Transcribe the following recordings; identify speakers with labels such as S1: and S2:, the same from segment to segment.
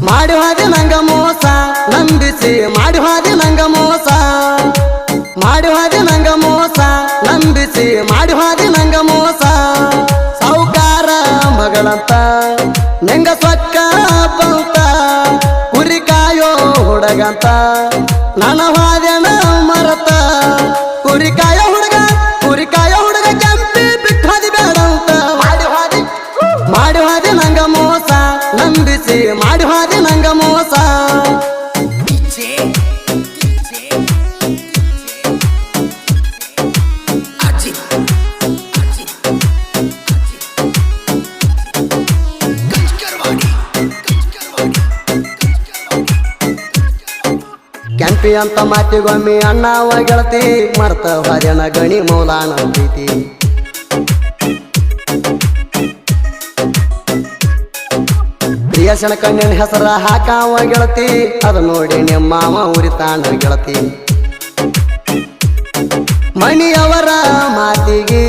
S1: ಮಾಡಿ ಹಾದಿ ನಂಗ ಮೋಸ ನಂಬಿಸಿ ಮಾಡಿ ಹಾದಿ ನಂಗ ಮೋಸ ಮಾಡಿ ಹಾದಿ ನಂಗ ಮೋಸ ನಂಬಿಸಿ ಮಾಡಿ ಹಾದಿ ನಂಗ ಮೋಸ ಸಾವುಕಾರ ಮಗಳಂತ ನಂಗ ಸೊಕ್ಕ ಬಂತ ಕುರಿ ಕಾಯೋ ಹುಡುಗಂತ ನನ್ನ ಹಾದ್ಯನ ಮರತ ಕುರಿ ಕಾಯೋ ಹುಡುಗ ಕೆಂಪಿ ಬಿಟ್ಟು ಹಾದಿ ಬೇಡಂತ ಮಾಡಿ ಹಾದಿ ನಂಗ ಮೋಸ ನಂಬಿಸಿ ಮಾಡಿ ಹಾದಿ ನಂಗ ಮೋಸ ಕೆಂಪಿ ಅಂತ ಮಾತಿಗೊಮ್ಮೆ ಅಣ್ಣವ ಗೆಳತಿ ಮರ್ತ ಹಾದ್ಯನ ಗಣಿ ಮೌಲಾನ ಪ್ರೀತಿ ಪ್ರಿಯಸನ ಕಣ್ಣಿನ ಹೆಸರ ಹಾಕಾವ ಗೆಳತಿ ಅದು ನೋಡಿ ನಿಮ್ಮ ಮಾವ ಉರಿತಾಣ ಗೆಳತಿ ಮಣಿಯವರ ಮಾತಿಗೆ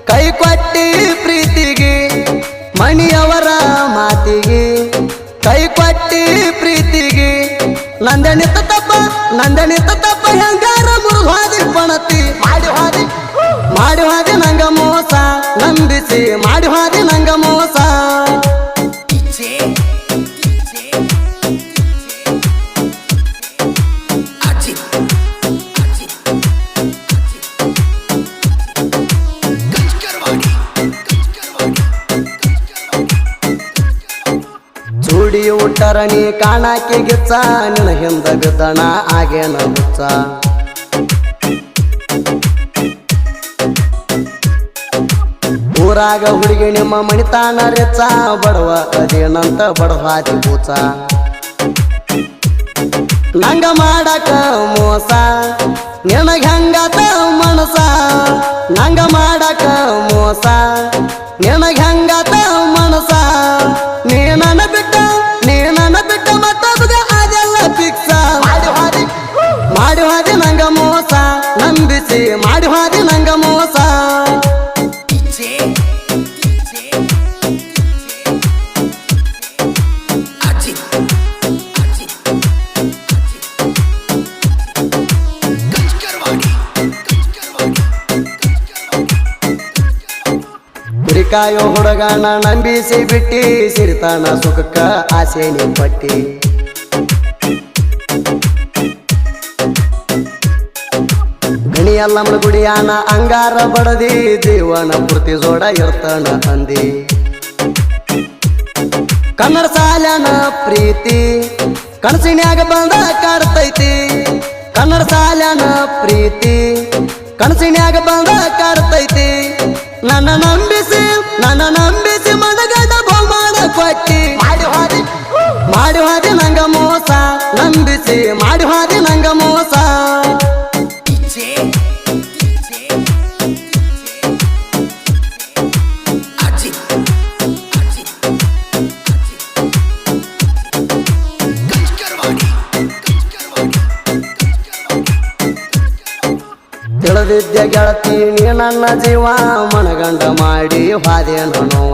S1: ಕೈ ಕೊಟ್ಟಿ ಪ್ರೀತಿಗೆ ಮಣಿಯವರ ಮಾತಿಗೆ ಕೈ ಕೊಟ್ಟಿ ಪ್ರೀತಿಗೆ ನಂದನಿತ ತಪ್ಪ ಹೆಂಗಾರ ಮುರುಘಾದಿ ಪಣತಿ ಮಾಡಿ ಹಾದಿ ನಂಗ ಮೋಸ ನಂಬಿಸಿ ಮಾಡಿ ಹಾದಿ ನಂಗ ಮೋಸ ಚೂಡಿ ಉಟ್ಟರ ನೀ ಕಾಣಾಕಿ ಗಿಚ್ಚ ನಿನ್ನ ಹಿಂದ ಬಿದ್ದಣ ಆಗೇನ ಹುಚ್ಚ ಊರಾಗ ಹುಡುಗಿ ನಿಮ್ಮ ಮಣಿತಾನ ರೆಚ್ಚ ಬಡವ ಅದೇನಂತ ಬಡವಾದಿ ಕೂಚ ನಂಗ ಮಾಡಕ ಮೋಸ ನಿನಗ ಹೆಂಗಾತ ಮನಸ ನಂಗ ಮಾಡಕ ಮೋಸ ನಿನಗ ಹೆಂಗಾತ ಮನಸ ನೀ ನನ್ನ ಬಿಟ್ಟ ಮತ್ತೊಬ್ಬಗ ಅದೆಲ್ಲ ಫಿಕ್ಸ ಮಾಡಿ ಹಾದಿ ನಂಗ ಮೋಸ ನಂಬಿಸಿ ಮಾಡಿ ಹಾದಿ ನಂಗ ಮೋಸ ಕುರಿಕಾಯೋ ಹುಡುಗನ ನಂಬಿಸಿ ಬಿಟ್ಟಿ ಸಿರಿತಾನ ಸುಖಕ್ಕ ಆಸೆ ನೀ ಪಟ್ಟಿ ಗಣಿಯಲ್ಲಮ್ಮನ ಗುಡಿಯಾನ ಅಂಗಾರ ಬಡದಿ ಜೀವನ ಪೂರ್ತಿ ಜೋಡ ಇರ್ತಾನ ಅಂದಿ ಕನ್ನಡ ಸಾಲನ ಪ್ರೀತಿ ಕನಸಿನ್ಯಾಗ ಬಂದ ಕಾಡ್ತೈತಿ ಕನ್ನಡ ಸಾಲನ ಪ್ರೀತಿ ಕನಸಿನ್ಯಾಗ ಬಂದ ಕಾಡ್ತೈತಿ ನನ್ನ ನಂಬಿಸಿ ಮನಗಂಡ ಬಹುಮಾನ ಕೊಟ್ಟಿ ಮಾಡಿ ಹಾದಿ ನಂಗ ಮೋಸ ನಂಬಿಸಿ ಮಾಡಿ ಹಾದಿ ನಂಗ ಮೋಸ ತಿಳಿದಿದ್ಯ ಗೆಳತಿ ನೀ ನನ್ನ ಜೀವ ಮನಗಂಡ ಮಾಡಿ ಹಾದೇನು ನೋವ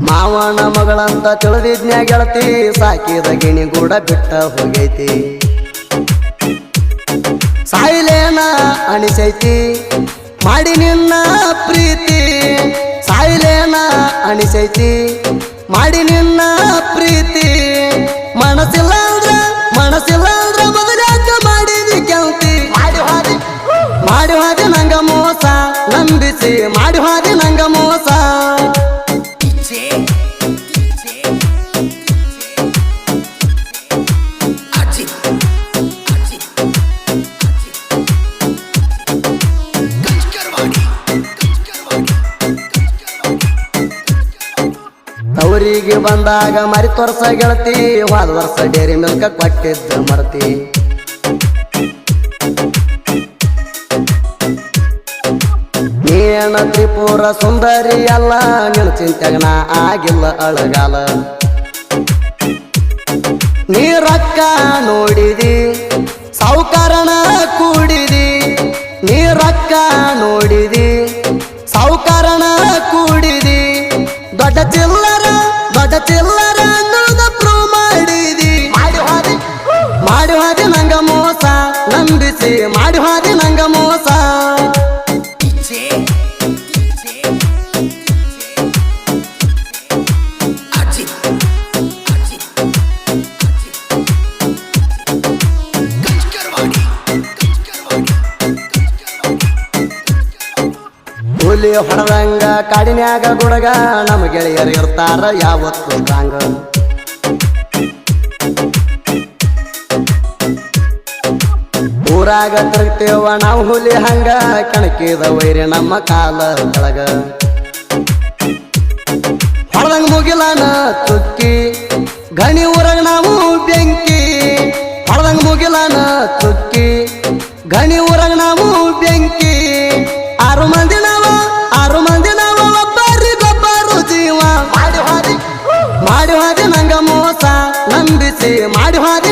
S1: ಮಾವನ ಮಗಳಂತ ತಿಳಿದಿದ್ನ್ಯ ಗೆಳತಿ ಸಾಕಿದ ಗಿಣಿ ಕೂಡ ಬಿಟ್ಟ ಹೋಗೈತಿ ಸಾಯಿಲೇನ ಅನಿಸೈತಿ ಮಾಡಿ ನಿನ್ನ ಪ್ರೀತಿ ಸಾಯಿಲೇನ ಅನಿಸೈತಿ ಮಾಡಿ ನಿನ್ನ ಪ್ರೀತಿ ಮನಸ್ಸಿಲ್ಲ ಅಂದ್ರ ಬದಲಾಕ ಮಾಡಿದಿ ಕೆಂಪಿ ಮಾಡಿ ಹಾದಿ ನಂಗ ಮೋಸ ನಂಬಿಸಿ ಮಾಡಿ ಹಾದಿ ನಂಗ ಮೋಸ ತವರಿಗೆ ಬಂದಾಗ ಮರಿ ತೋರ್ಸ ಗೆಳತಿ ಹೋದ ವರ್ಷ ಡೇರಿ ಮಿಲ್ಕ ಕೊಟ್ಟಿದ್ದ ಮರತಿ ನೀನ ತ್ರಿಪುರ ಸುಂದರಿ ಅಲ್ಲ ನಿನ್ನ ಚಿಂತೆಗನ ಆಗಿಲ್ಲ ಅಳಗಾಲ ನೀ ರೊಕ್ಕ ನೋಡಿದಿ ಸಾವುಕಾರನ ಕೂಡಿದಿ ನೀ ರೊಕ್ಕ ನೋಡಿದಿ ಸಾವುಕಾರನ ಕೂಡಿ ಹೊಡೆದಂಗ ಕಾಡಿನ್ಯಾಗ ಗುಡಗ ನಮ್ಮ ಗೆಳೆಯರು ಇರ್ತಾರ ಯಾವತ್ತು ಸ್ಟ್ರಾಂಗ್ ಊರಾಗ ತಿರುಗ್ತೇವ ನಾವು ಹುಲಿ ಹಂಗ ಕಣಕಿದ ವೈರಿ ನಮ್ಮ ಕಾಲ ಕೆಳಗ ಹೊಡೆದಂಗ ಮುಗಿಲಾನ ತುಕ್ಕಿ ಗಣಿ ಊರಾಗ ನಾವು ಬೆಂಕಿ ಹೊಡೆದಂಗ ಮುಗಿಲಾನ ತುಕ್ಕಿ ಗಣಿ ಊರಾಗ ನಾವು ಬೆಂಕಿ ಆರು ಮಂದಿ ನಾವು ಒಬ್ಬರಿಗೊಬ್ಬರು ಜೀವ ಮಾಡಿ ಹಾದಿ ನಂಗ ಮೋಸ ನಂಬಿಸಿ ಮಾಡಿ ಹಾದಿ